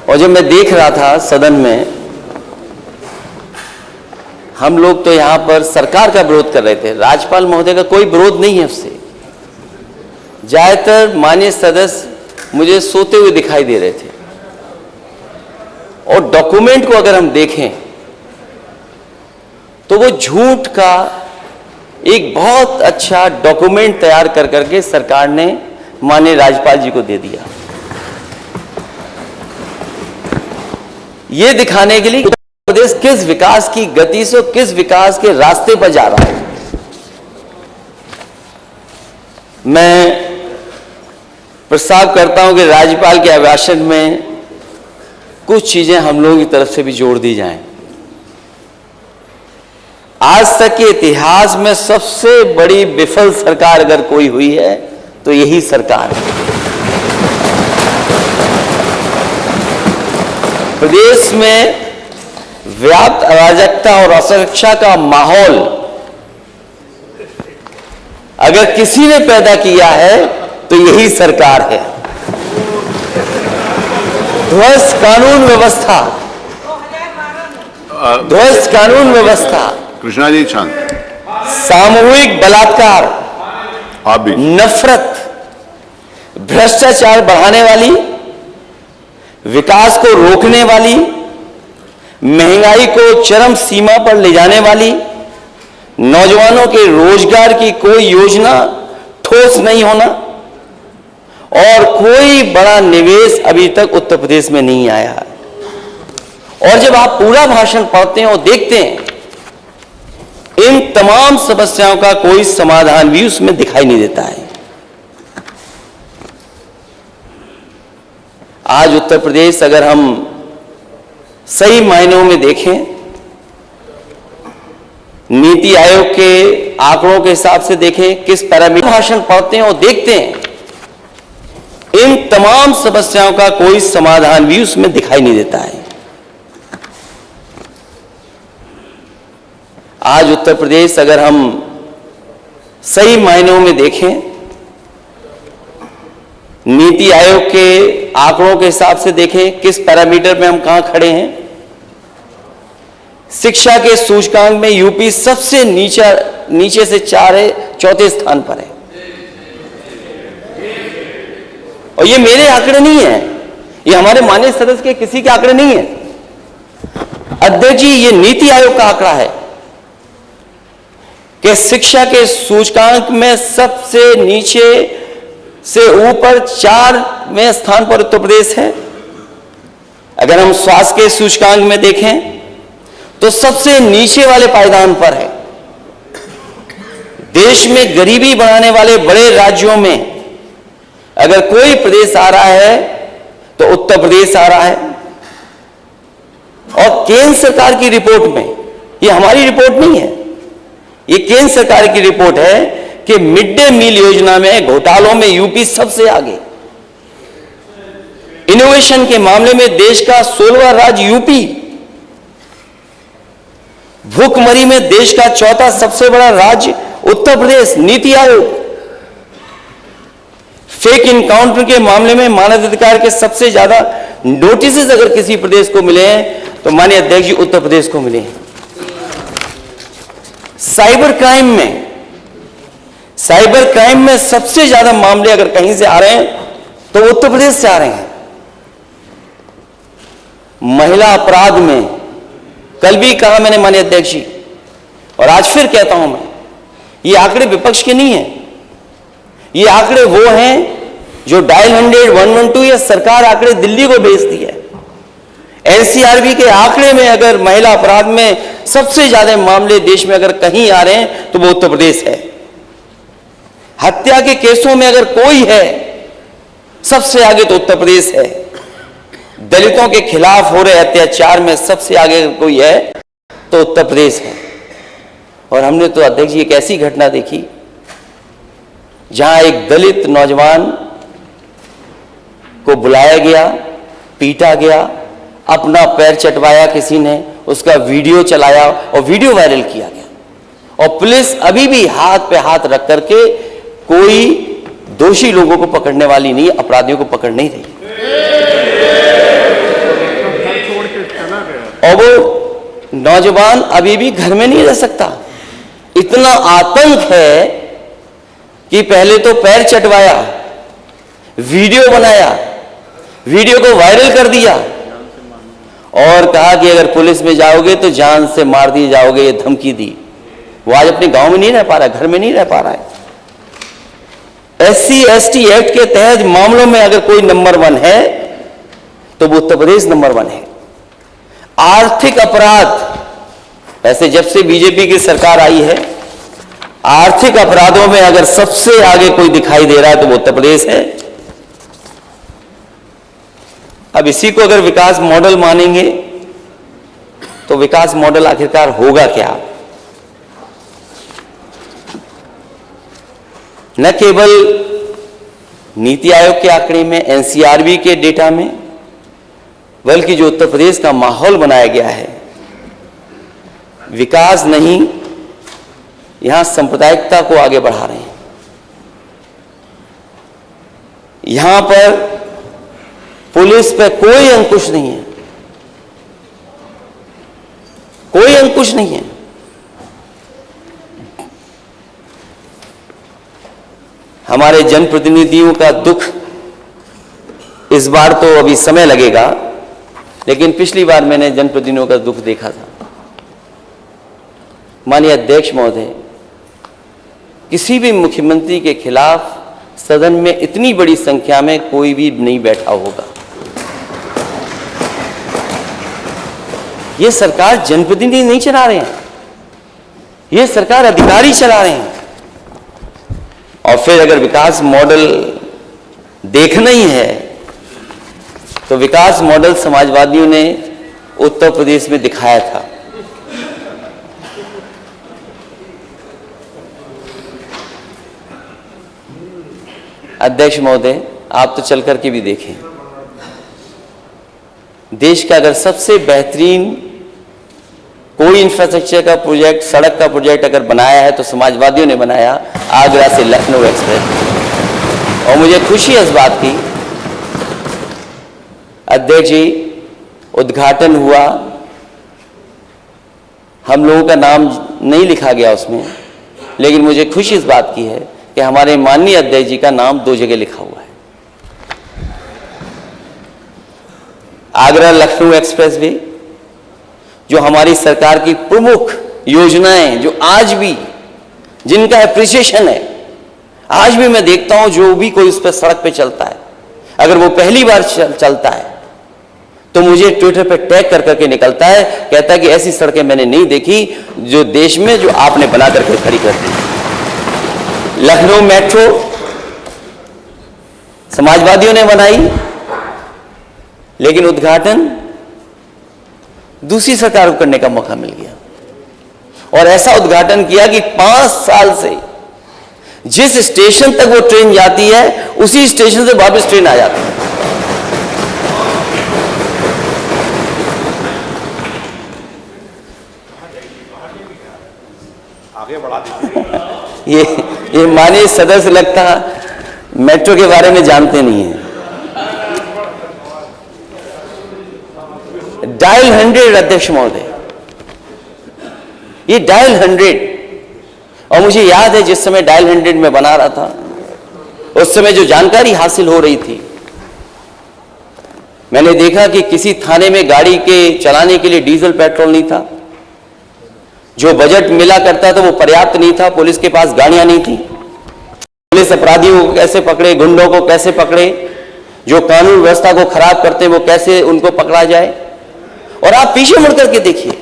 और जब मैं देख रहा था सदन में, हम लोग तो यहां पर सरकार का विरोध कर रहे थे, राज्यपाल महोदय का कोई विरोध नहीं है उससे। ज्यादातर माननीय सदस्य मुझे सोते हुए दिखाई दे रहे थे। और डॉक्यूमेंट को अगर हम देखें तो वो झूठ का एक बहुत अच्छा डॉक्यूमेंट तैयार कर करके सरकार ने माननीय राज्यपाल जी को दे दिया, ये दिखाने के लिए उत्तर प्रदेश किस विकास की गति से, किस विकास के रास्ते पर जा रहा है। मैं प्रस्ताव करता हूं कि राज्यपाल के अभिभाषण में कुछ चीजें हम लोगों की तरफ से भी जोड़ दी जाएं। आज तक के इतिहास में सबसे बड़ी विफल सरकार अगर कोई हुई है तो यही सरकार है। प्रदेश में व्याप्त अराजकता और असुरक्षा का माहौल अगर किसी ने पैदा किया है तो यही सरकार है। ध्वस्त कानून व्यवस्था, ध्वस्त कानून व्यवस्था, कृष्णा जी शांत, सामूहिक बलात्कार, आप भी, नफरत, भ्रष्टाचार बढ़ाने वाली, विकास को रोकने वाली, महंगाई को चरम सीमा पर ले जाने वाली, नौजवानों के रोजगार की कोई योजना ठोस नहीं होना और कोई बड़ा निवेश अभी तक उत्तर प्रदेश में नहीं आया। और जब आप पूरा भाषण पढ़ते हैं और देखते हैं, इन तमाम समस्याओं का कोई समाधान भी उसमें दिखाई नहीं देता है। आज उत्तर प्रदेश अगर हम सही मायनों में देखें, नीति आयोग के आंकड़ों के हिसाब से देखें, किस पैरामीटर भाषण पढ़ते हैं और देखते हैं, इन तमाम समस्याओं का कोई समाधान भी उसमें दिखाई नहीं देता है। आज उत्तर प्रदेश अगर हम सही मायनों में देखें, नीति आयोग के आंकड़ों के हिसाब से देखें, किस पैरामीटर में हम कहां खड़े हैं। शिक्षा के सूचकांक में यूपी सबसे नीचे से चौथे स्थान पर है। और ये मेरे आंकड़े नहीं है, ये हमारे माननीय सदस्य के किसी के आंकड़े नहीं है। अध्यक्ष जी, ये नीति आयोग का आंकड़ा है कि शिक्षा के सूचकांक में सबसे नीचे से ऊपर 4वें स्थान पर उत्तर प्रदेश है। अगर हम स्वास्थ्य के सूचकांक में देखें तो सबसे नीचे वाले पायदान पर है। देश में गरीबी बढ़ाने वाले बड़े राज्यों में अगर कोई प्रदेश आ रहा है तो उत्तर प्रदेश आ रहा है। और केंद्र सरकार की रिपोर्ट में, ये हमारी रिपोर्ट नहीं है, ये केंद्र सरकार की रिपोर्ट है कि मिड डे मील योजना में घोटालों में यूपी सबसे आगे। इनोवेशन के मामले में देश का 16वां राज्य यूपी। भूखमरी में देश का 4था सबसे बड़ा राज्य उत्तर प्रदेश। नीति आयोग। फेक इनकाउंटर के मामले में मानवाधिकार के सबसे ज्यादा नोटिस अगर किसी प्रदेश को मिले हैं तो माननीय अध्यक्ष जी उत्तर प्रदेश को मिले हैं। साइबर क्राइम में सबसे ज्यादा मामले अगर कहीं से आ रहे हैं तो उत्तर प्रदेश से आ रहे हैं। महिला अपराध में कल भी कहा मैंने माननीय अध्यक्ष जी, और आज फिर कहता हूं मैं, ये आंकड़े विपक्ष के नहीं है, ये आंकड़े वो हैं जो डायल 100, 112 या सरकार आंकड़े दिल्ली को भेजती है। एनसीआरबी के आंकड़े में अगर महिला अपराध में सबसे ज्यादा मामले देश में अगर कहीं आ रहे हैं तो वो उत्तर प्रदेश है। हत्या के केसों में अगर कोई है सबसे आगे तो उत्तर प्रदेश है। दलितों के खिलाफ हो रहे अत्याचार में सबसे आगे कोई है तो उत्तर प्रदेश है। और हमने तो अध्यक्ष जी एक ऐसी घटना देखी जहां एक दलित नौजवान को बुलाया गया, पीटा गया, अपना पैर चटवाया किसी ने, उसका वीडियो चलाया और वीडियो वायरल किया गया। और पुलिस अभी भी हाथ पे हाथ रख करके कोई दोषी लोगों को पकड़ने वाली नहीं, अपराधियों को पकड़ नहीं रही। नौजवान अभी भी घर में नहीं रह सकता। इतना आतंक है कि पहले तो पैर चटवाया, वीडियो बनाया, वीडियो को वायरल कर दिया और कहा कि अगर पुलिस में जाओगे तो जान से मार दिए जाओगे, ये धमकी दी। वो आज अपने गांव में नहीं रह पा रहा है, घर में नहीं रह पा रहा है। SC/ST एक्ट के तहत मामलों में अगर कोई नंबर 1 है तो वो उत्तर प्रदेश नंबर 1 है। आर्थिक अपराध, ऐसे जब से बीजेपी की सरकार आई है, आर्थिक अपराधों में अगर सबसे आगे कोई दिखाई दे रहा है तो वो उत्तर प्रदेश है। अब इसी को अगर विकास मॉडल मानेंगे तो विकास मॉडल आखिरकार होगा क्या? न केवल नीति आयोग के आंकड़े में, NCRB के डेटा में, बल्कि जो उत्तर प्रदेश का माहौल बनाया गया है, विकास नहीं, यहां सांप्रदायिकता को आगे बढ़ा रहे हैं। यहां पर पुलिस पे कोई अंकुश नहीं है, कोई अंकुश नहीं है। हमारे जनप्रतिनिधियों का दुख इस बार तो अभी समय लगेगा, लेकिन पिछली बार मैंने जनप्रतिनिधियों का दुख देखा था। माननीय अध्यक्ष महोदय, किसी भी मुख्यमंत्री के खिलाफ सदन में इतनी बड़ी संख्या में कोई भी नहीं बैठा होगा। यह सरकार जनप्रतिनिधि नहीं चला रहे हैं, यह सरकार अधिकारी चला रहे हैं। और फिर अगर विकास मॉडल देखना ही है तो विकास मॉडल समाजवादियों ने उत्तर प्रदेश में दिखाया था। अध्यक्ष महोदय, आप तो चल करके भी देखें, देश का अगर सबसे बेहतरीन कोई इंफ्रास्ट्रक्चर का प्रोजेक्ट, सड़क का प्रोजेक्ट अगर बनाया है तो समाजवादियों ने बनाया, आगरा से लखनऊ एक्सप्रेस। और मुझे खुशी है इस बात की, अध्यक्ष जी, उद्घाटन हुआ, हम लोगों का नाम नहीं लिखा गया उसमें, लेकिन मुझे खुशी इस बात की है कि हमारे माननीय अध्यक्ष जी का नाम 2 जगह लिखा हुआ है। आगरा लखनऊ एक्सप्रेस वे, जो हमारी सरकार की प्रमुख योजनाएं, जो आज भी जिनका एप्रिसिएशन है, आज भी मैं देखता हूं जो भी कोई उस पर सड़क पे चलता है, अगर वो पहली बार चलता है तो मुझे ट्विटर पे टैग कर करके निकलता है, कहता है कि ऐसी सड़कें मैंने नहीं देखी जो देश में, जो आपने बना करके खड़ी कर दी। लखनऊ मेट्रो समाजवादियों ने बनाई, लेकिन उद्घाटन दूसरी सरकार को करने का मौका मिल गया। और ऐसा उद्घाटन किया कि 5 साल से जिस स्टेशन तक वो ट्रेन जाती है उसी स्टेशन से वापस ट्रेन आ जाती है। आगे बढ़ा दीजिए। ये माननीय सदस्य लगता मेट्रो के बारे में जानते नहीं है। डायल 100 अध्यक्ष महोदय, ये डायल 100, और मुझे याद है जिस समय डायल 100 में बना रहा था, उस समय जो जानकारी हासिल हो रही थी, मैंने देखा कि किसी थाने में गाड़ी के चलाने के लिए डीजल पेट्रोल नहीं था, जो बजट मिला करता था वो पर्याप्त नहीं था, पुलिस के पास गाड़ियां नहीं थी। पुलिस अपराधियों को कैसे पकड़े, गुंडों को कैसे पकड़े, जो कानून व्यवस्था को खराब करते हैं वो कैसे उनको पकड़ा जाए। और आप पीछे मुड़ करके देखिए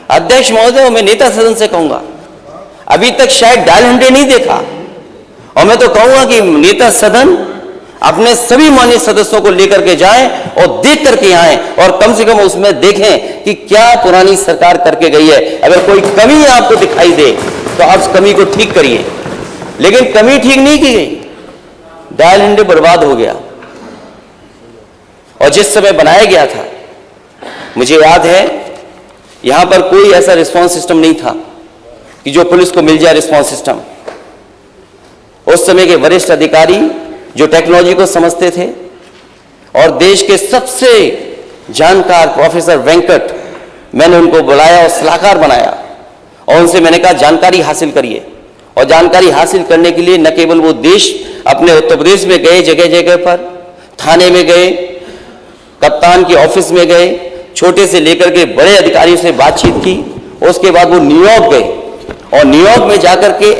अध्यक्ष महोदय, मैं नेता सदन से कहूंगा, अभी तक शायद डायल 100 नहीं देखा, और मैं तो कहूंगा कि नेता सदन अपने सभी माननीय सदस्यों को लेकर के जाएं और देख करके आए, और कम से कम उसमें देखें कि क्या पुरानी सरकार करके गई है। अगर कोई कमी आपको दिखाई दे तो आप उस कमी को ठीक करिए, लेकिन कमी ठीक नहीं की गई, डायल 100 बर्बाद हो गया। और जिस समय बनाया गया था, मुझे याद है यहां पर कोई ऐसा रिस्पांस सिस्टम नहीं था कि जो पुलिस को मिल जाए रिस्पांस सिस्टम। उस समय के वरिष्ठ अधिकारी जो टेक्नोलॉजी को समझते थे, और देश के सबसे जानकार प्रोफेसर वेंकट, मैंने उनको बुलाया और सलाहकार बनाया और उनसे मैंने कहा जानकारी हासिल करिए। और जानकारी हासिल करने के लिए न केवल वो देश अपने उत्तर प्रदेश में गए, जगह जगह पर थाने में गए, कप्तान के ऑफिस में गए, छोटे से लेकर के बड़े अधिकारियों से बातचीत की। उसके बाद वो न्यूयॉर्क गए और न्यूयॉर्क में जाकर के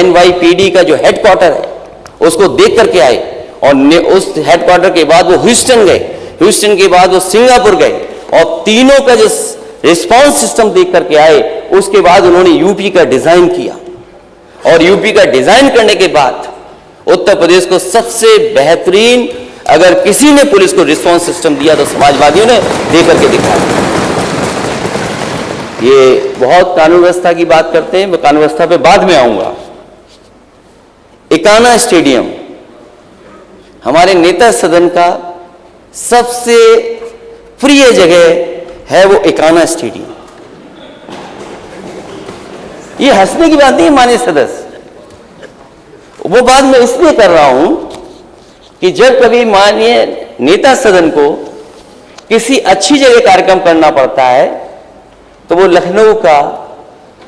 NYPD का जो हेडक्वार्टर है उसको देख करके आए। और उस हेडक्वार्टर के बाद वो ह्यूस्टन गए, ह्यूस्टन के बाद वो सिंगापुर गए और तीनों का जो रिस्पांस सिस्टम देख करके आए। उसके बाद उन्होंने यूपी का डिजाइन किया और यूपी का डिजाइन करने के बाद उत्तर प्रदेश को सबसे बेहतरीन, अगर किसी ने पुलिस को रिस्पांस सिस्टम दिया तो समाजवादियों ने दे करके दिखाया। ये बहुत कानून व्यवस्था की बात करते हैं, मैं कानून व्यवस्था पे बाद में आऊंगा। इकाना स्टेडियम हमारे नेता सदन का सबसे प्रिय जगह है, वो इकाना स्टेडियम। ये हंसने की बात नहीं, माननीय सदस्य, वो बात मैं इसलिए कर रहा हूं कि जब कभी माननीय नेता सदन को किसी अच्छी जगह कार्यक्रम करना पड़ता है तो वो लखनऊ का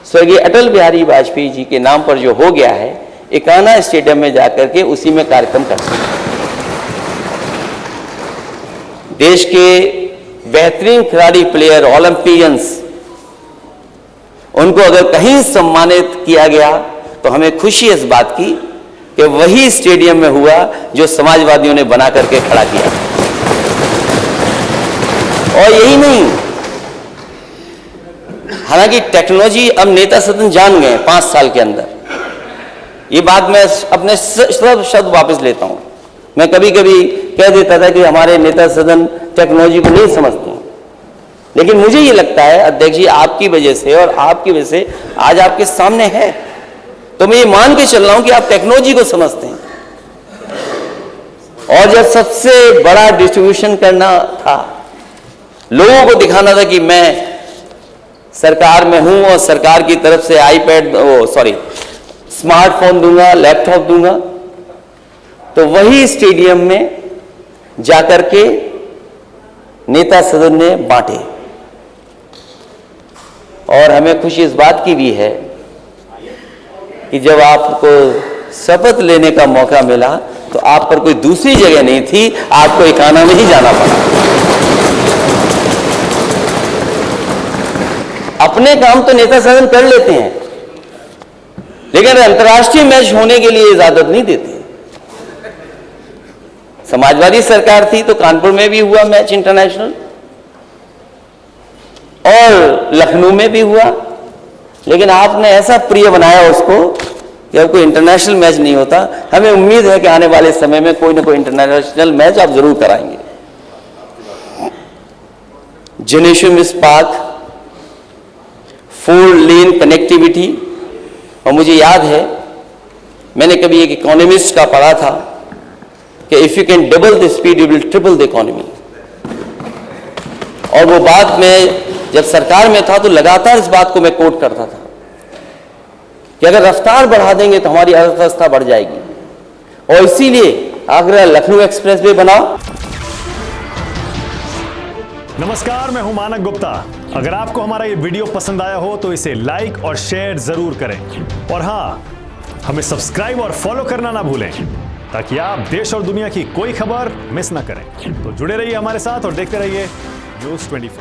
स्वर्गीय अटल बिहारी वाजपेयी जी के नाम पर जो हो गया है, इकाना स्टेडियम में जाकर के उसी में कार्यक्रम करते हैं। देश के बेहतरीन खिलाड़ी, प्लेयर, ओलंपियंस, उनको अगर कहीं सम्मानित किया गया तो हमें खुशी इस बात की कि वही स्टेडियम में हुआ जो समाजवादियों ने बना करके खड़ा किया। और यही नहीं, हालांकि टेक्नोलॉजी अब नेता सदन जान गए 5 साल के अंदर। ये बात मैं अपने सब शब्द वापस लेता हूं। मैं कभी कभी कह देता था कि हमारे नेता सदन टेक्नोलॉजी को नहीं समझते, लेकिन मुझे ये लगता है अध्यक्ष जी, आपकी वजह से और आपकी वजह से आज आपके सामने है, तो मैं ये मान के चल रहा हूं कि आप टेक्नोलॉजी को समझते हैं। और जब सबसे बड़ा डिस्ट्रीब्यूशन करना था, लोगों को दिखाना था कि मैं सरकार में हूं और सरकार की तरफ से स्मार्टफोन दूंगा, लैपटॉप दूंगा, तो वही स्टेडियम में जाकर के नेता सदन ने बांटे। और हमें खुशी इस बात की भी है कि जब आपको शपथ लेने का मौका मिला तो आप पर कोई दूसरी जगह नहीं थी, आपको इकाना में ही जाना पड़ा। अपने काम तो नेता सदन कर लेते हैं, लेकिन अंतर्राष्ट्रीय मैच होने के लिए इजाजत नहीं देते। समाजवादी सरकार थी तो कानपुर में भी हुआ मैच इंटरनेशनल और लखनऊ में भी हुआ, लेकिन आपने ऐसा प्रिय बनाया उसको कि अब कोई इंटरनेशनल मैच नहीं होता। हमें उम्मीद है कि आने वाले समय में कोई ना कोई इंटरनेशनल मैच आप जरूर कराएंगे। जिनेश्वर इस्पात, 4 लेन कनेक्टिविटी, और मुझे याद है मैंने कभी एक इकोनॉमिस्ट का पढ़ा था कि if you can double the speed you will triple the economy. और वो बात में जब सरकार में था तो लगातार इस बात को मैं कोट करता था कि अगर रफ्तार बढ़ा देंगे तो हमारी अर्थव्यवस्था बढ़ जाएगी। और इसीलिए आगरा लखनऊ एक्सप्रेस वे बनाओ। नमस्कार, मैं हूं मानक गुप्ता। अगर आपको हमारा ये वीडियो पसंद आया हो तो इसे लाइक और शेयर जरूर करें, और हाँ, हमें सब्सक्राइब और फॉलो करना ना भूलें ताकि आप देश और दुनिया की कोई खबर मिस ना करें। तो जुड़े रहिए हमारे साथ और देखते रहिए News 24।